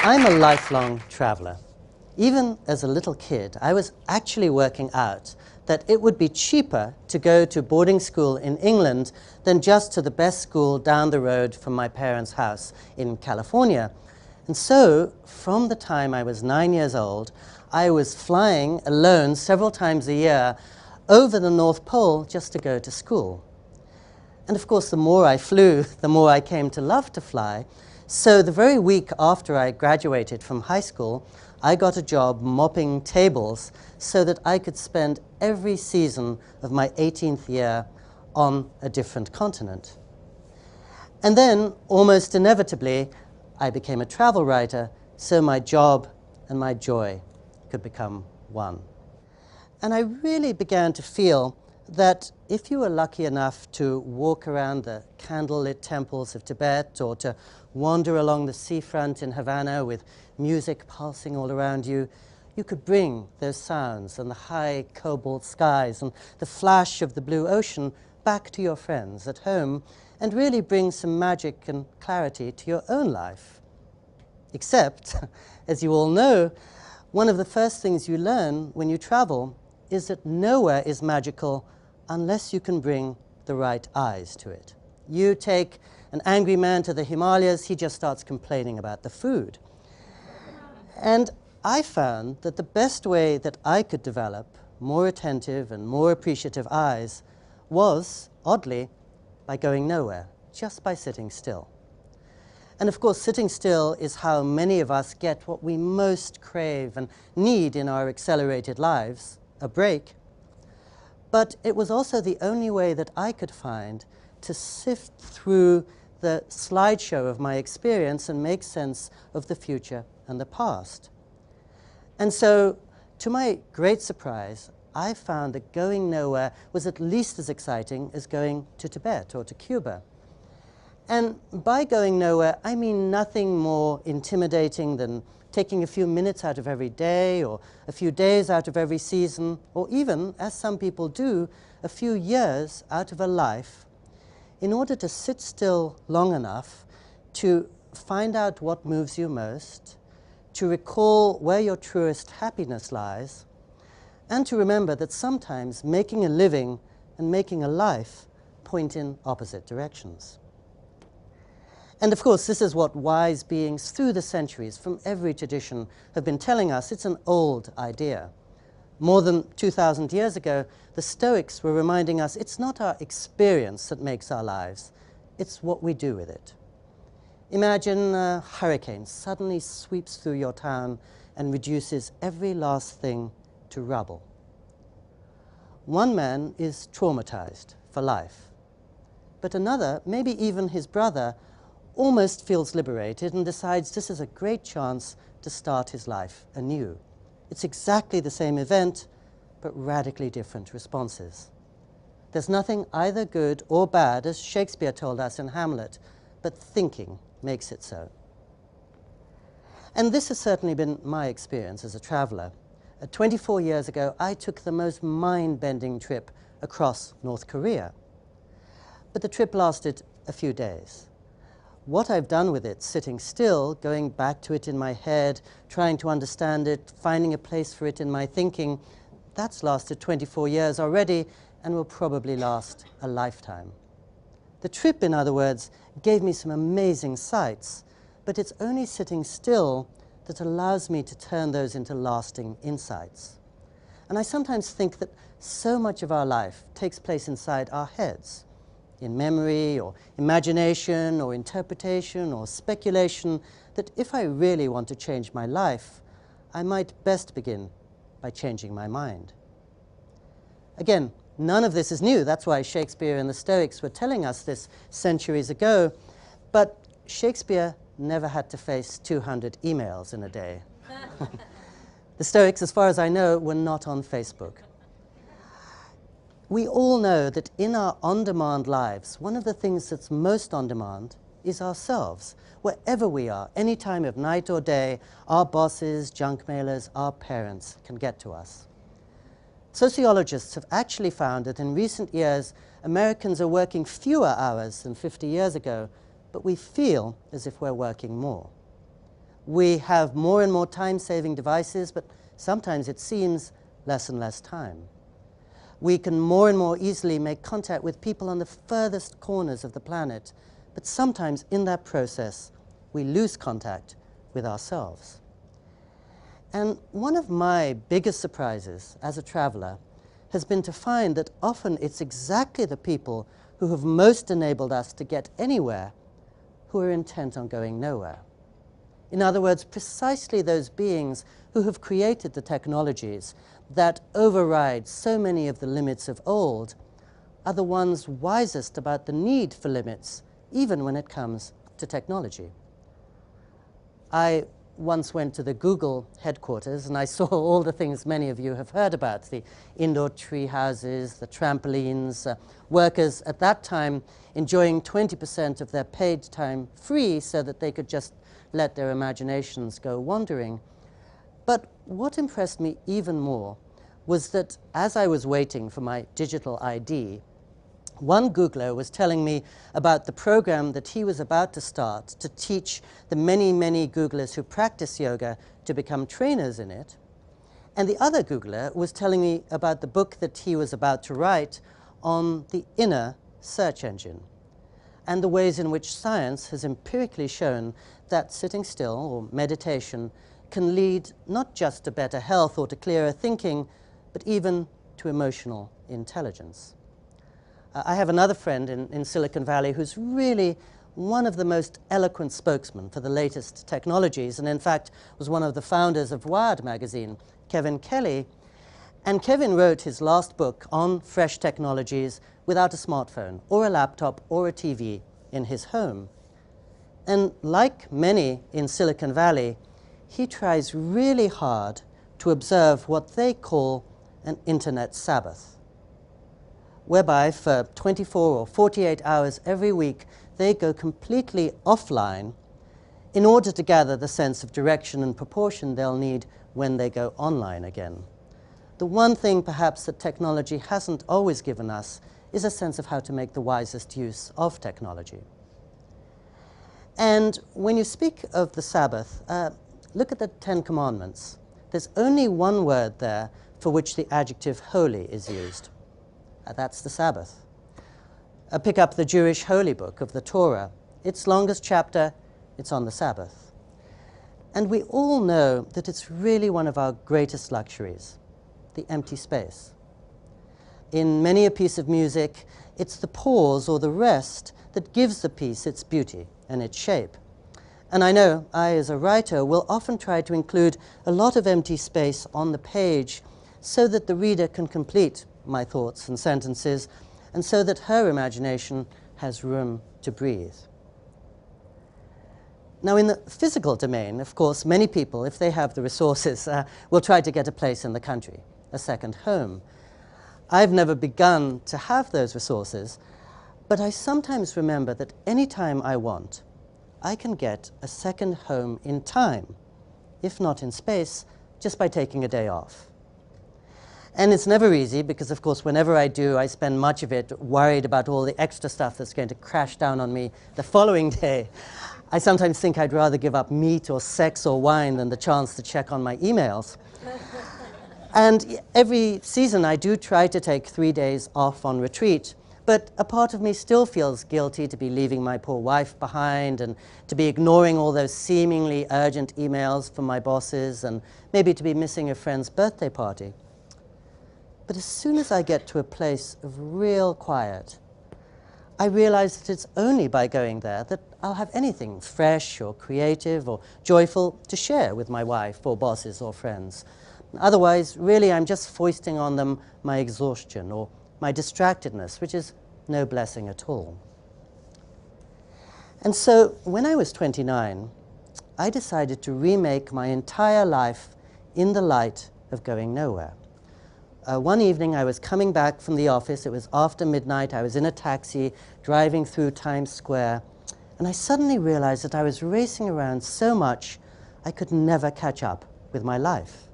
I'm a lifelong traveler. Even as a little kid, I was actually working out that it would be cheaper to go to boarding school in England than just to the best school down the road from my parents' house in California. And so, from the time I was 9 years old, I was flying alone several times a year over the North Pole just to go to school. And of course, the more I flew, the more I came to love to fly. So the very week after I graduated from high school, I got a job mopping tables so that I could spend every season of my 18th year on a different continent. And then, almost inevitably, I became a travel writer, so my job and my joy could become one. And I really began to feel that if you were lucky enough to walk around the candlelit temples of Tibet or to wander along the seafront in Havana with music pulsing all around you, you could bring those sounds and the high cobalt skies and the flash of the blue ocean back to your friends at home and really bring some magic and clarity to your own life. Except, as you all know, one of the first things you learn when you travel is that nowhere is magical unless you can bring the right eyes to it. You take an angry man to the Himalayas, he just starts complaining about the food. And I found that the best way that I could develop more attentive and more appreciative eyes was, oddly, by going nowhere, just by sitting still. And of course, sitting still is how many of us get what we most crave and need in our accelerated lives, a break. But it was also the only way that I could find to sift through the slideshow of my experience and make sense of the future and the past. And so, to my great surprise, I found that going nowhere was at least as exciting as going to Tibet or to Cuba. And by going nowhere, I mean nothing more intimidating than taking a few minutes out of every day or a few days out of every season, or even, as some people do, a few years out of a life in order to sit still long enough to find out what moves you most, to recall where your truest happiness lies, and to remember that sometimes making a living and making a life point in opposite directions. And of course, this is what wise beings through the centuries from every tradition have been telling us. It's an old idea. More than 2,000 years ago, the Stoics were reminding us it's not our experience that makes our lives, it's what we do with it. Imagine a hurricane suddenly sweeps through your town and reduces every last thing to rubble. One man is traumatized for life, but another, maybe even his brother, almost feels liberated and decides this is a great chance to start his life anew. It's exactly the same event, but radically different responses. There's nothing either good or bad, as Shakespeare told us in Hamlet, but thinking makes it so. And this has certainly been my experience as a traveler. 24 years ago, I took the most mind-bending trip across North Korea. But the trip lasted a few days. What I've done with it, sitting still, going back to it in my head, trying to understand it, finding a place for it in my thinking, that's lasted 24 years already and will probably last a lifetime. The trip, in other words, gave me some amazing sights, but it's only sitting still that allows me to turn those into lasting insights. And I sometimes think that so much of our life takes place inside our heads, in memory or imagination or interpretation or speculation, that if I really want to change my life, I might best begin by changing my mind. Again, none of this is new. That's why Shakespeare and the Stoics were telling us this centuries ago. But Shakespeare never had to face 200 emails in a day. The Stoics, as far as I know, were not on Facebook. We all know that in our on-demand lives, one of the things that's most on demand is ourselves. Wherever we are, any time of night or day, our bosses, junk mailers, our parents can get to us. Sociologists have actually found that in recent years, Americans are working fewer hours than 50 years ago, but we feel as if we're working more. We have more and more time-saving devices, but sometimes it seems less and less time. We can more and more easily make contact with people on the furthest corners of the planet, but sometimes in that process, we lose contact with ourselves. And one of my biggest surprises as a traveler has been to find that often it's exactly the people who have most enabled us to get anywhere who are intent on going nowhere. In other words, precisely those beings who have created the technologies that override so many of the limits of old are the ones wisest about the need for limits, even when it comes to technology. I once went to the Google headquarters and I saw all the things many of you have heard about, the indoor tree houses, the trampolines, workers at that time enjoying 20% of their paid time free so that they could just let their imaginations go wandering. But what impressed me even more was that as I was waiting for my digital ID, one Googler was telling me about the program that he was about to start to teach the many, many Googlers who practice yoga to become trainers in it. And the other Googler was telling me about the book that he was about to write on the inner search engine and the ways in which science has empirically shown that sitting still or meditation can lead not just to better health or to clearer thinking, but even to emotional intelligence. I have another friend in Silicon Valley who's really one of the most eloquent spokesmen for the latest technologies, and in fact was one of the founders of Wired magazine, Kevin Kelly. And Kevin wrote his last book on fresh technologies without a smartphone or a laptop or a TV in his home. And like many in Silicon Valley, he tries really hard to observe what they call an internet Sabbath, whereby for 24 or 48 hours every week, they go completely offline in order to gather the sense of direction and proportion they'll need when they go online again. The one thing perhaps that technology hasn't always given us is a sense of how to make the wisest use of technology. And when you speak of the Sabbath, look at the Ten Commandments. There's only one word there for which the adjective holy is used. That's the Sabbath. Pick up the Jewish holy book of the Torah. Its longest chapter, it's on the Sabbath. And we all know that it's really one of our greatest luxuries, the empty space. In many a piece of music, it's the pause or the rest that gives the piece its beauty and its shape. And I know I, as a writer, will often try to include a lot of empty space on the page so that the reader can complete my thoughts and sentences, and so that her imagination has room to breathe. Now, in the physical domain, of course, many people, if they have the resources, will try to get a place in the country, a second home. I've never begun to have those resources, but I sometimes remember that any time I want, I can get a second home in time, if not in space, just by taking a day off. And it's never easy because, of course, whenever I do, I spend much of it worried about all the extra stuff that's going to crash down on me the following day. I sometimes think I'd rather give up meat or sex or wine than the chance to check on my emails. And every season I do try to take 3 days off on retreat, but a part of me still feels guilty to be leaving my poor wife behind and to be ignoring all those seemingly urgent emails from my bosses and maybe to be missing a friend's birthday party. But as soon as I get to a place of real quiet, I realize that it's only by going there that I'll have anything fresh or creative or joyful to share with my wife or bosses or friends. Otherwise, really, I'm just foisting on them my exhaustion or my distractedness, which is no blessing at all. And so, when I was 29, I decided to remake my entire life in the light of going nowhere. One evening, I was coming back from the office. It was after midnight. I was in a taxi driving through Times Square, and I suddenly realized that I was racing around so much I could never catch up with my life.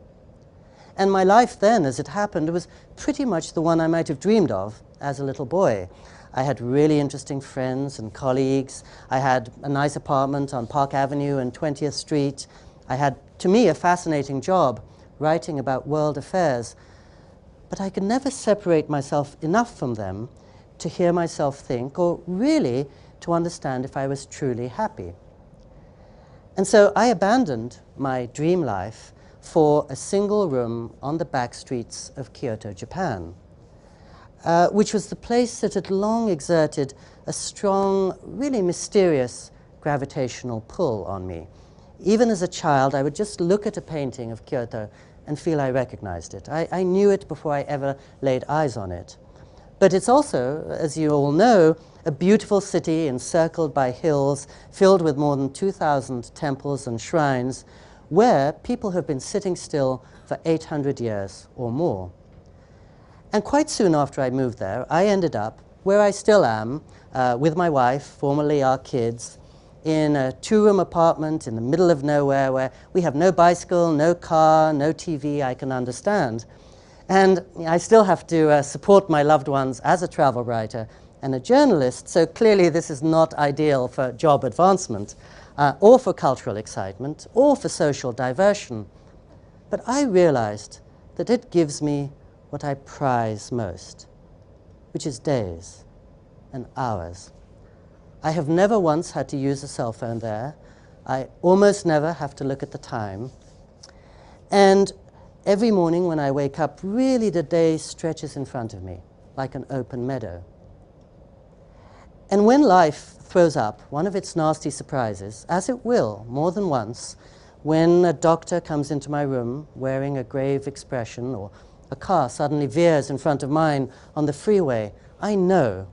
And my life then, as it happened, was pretty much the one I might have dreamed of as a little boy. I had really interesting friends and colleagues. I had a nice apartment on Park Avenue and 20th Street. I had, to me, a fascinating job writing about world affairs, but I could never separate myself enough from them to hear myself think, or really to understand if I was truly happy. And so I abandoned my dream life for a single room on the back streets of Kyoto, Japan, which was the place that had long exerted a strong, really mysterious gravitational pull on me. Even as a child, I would just look at a painting of Kyoto and feel I recognized it. I knew it before I ever laid eyes on it. But it's also, as you all know, a beautiful city encircled by hills, filled with more than 2,000 temples and shrines, where people have been sitting still for 800 years or more. And quite soon after I moved there, I ended up where I still am, with my wife, formerly our kids, in a two-room apartment in the middle of nowhere where we have no bicycle, no car, no TV I can understand. And I still have to support my loved ones as a travel writer and a journalist, so clearly this is not ideal for job advancement, or for cultural excitement, or for social diversion. But I realized that it gives me what I prize most, which is days and hours. I have never once had to use a cell phone there. I almost never have to look at the time. And every morning when I wake up, really the day stretches in front of me like an open meadow. And when life throws up one of its nasty surprises, as it will more than once, when a doctor comes into my room wearing a grave expression, or a car suddenly veers in front of mine on the freeway, I know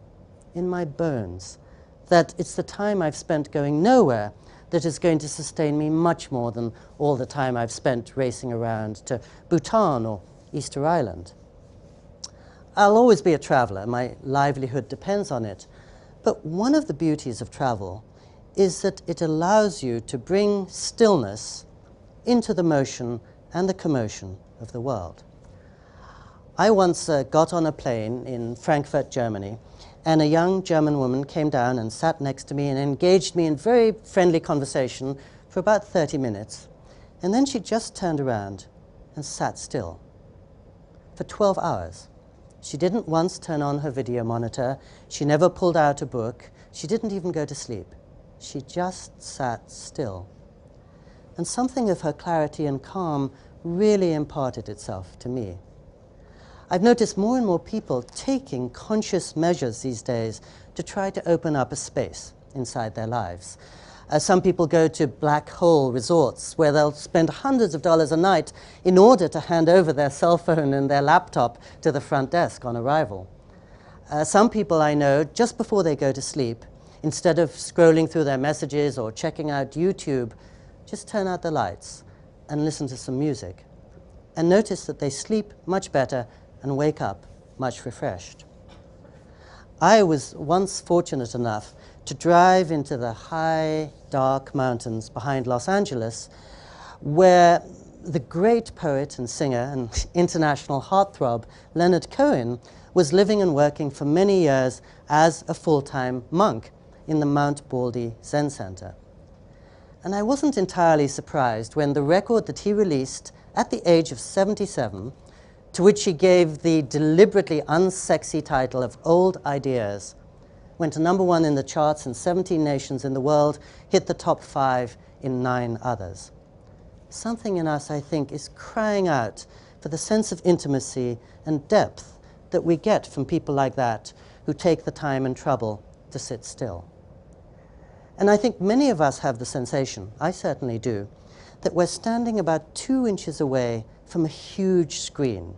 in my bones that it's the time I've spent going nowhere that is going to sustain me much more than all the time I've spent racing around to Bhutan or Easter Island. I'll always be a traveler. My livelihood depends on it. But one of the beauties of travel is that it allows you to bring stillness into the motion and the commotion of the world. I once got on a plane in Frankfurt, Germany, and a young German woman came down and sat next to me and engaged me in very friendly conversation for about 30 minutes. And then she just turned around and sat still for 12 hours. She didn't once turn on her video monitor. She never pulled out a book. She didn't even go to sleep. She just sat still. And something of her clarity and calm really imparted itself to me. I've noticed more and more people taking conscious measures these days to try to open up a space inside their lives. Some people go to black hole resorts where they'll spend hundreds of dollars a night in order to hand over their cell phone and their laptop to the front desk on arrival. Some people I know, just before they go to sleep, instead of scrolling through their messages or checking out YouTube, just turn out the lights and listen to some music, and notice that they sleep much better and wake up much refreshed. I was once fortunate enough to drive into the high, dark mountains behind Los Angeles, where the great poet and singer and international heartthrob Leonard Cohen was living and working for many years as a full-time monk in the Mount Baldy Zen Center. And I wasn't entirely surprised when the record that he released at the age of 77, to which he gave the deliberately unsexy title of Old Ideas, went to #1 in the charts in 17 nations in the world, hit the top 5 in 9 others. Something in us, I think, is crying out for the sense of intimacy and depth that we get from people like that who take the time and trouble to sit still. And I think many of us have the sensation, I certainly do, that we're standing about 2 inches away from a huge screen.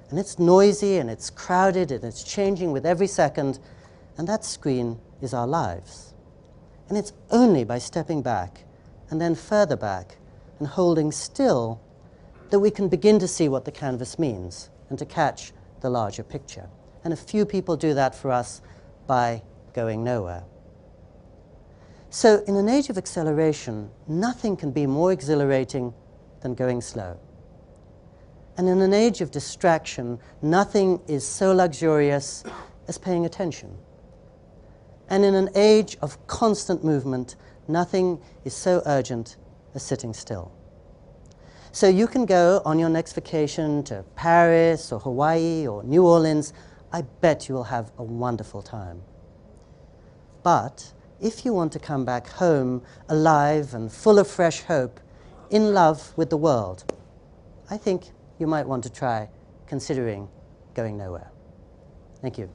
And it's noisy and it's crowded and it's changing with every second, and that screen is our lives. And it's only by stepping back and then further back and holding still that we can begin to see what the canvas means and to catch the larger picture. And a few people do that for us by going nowhere. So in an age of acceleration, nothing can be more exhilarating than going slow. And in an age of distraction, nothing is so luxurious as paying attention. And in an age of constant movement, nothing is so urgent as sitting still. So you can go on your next vacation to Paris or Hawaii or New Orleans. I bet you will have a wonderful time. But if you want to come back home alive and full of fresh hope, in love with the world, I think you might want to try considering going nowhere. Thank you.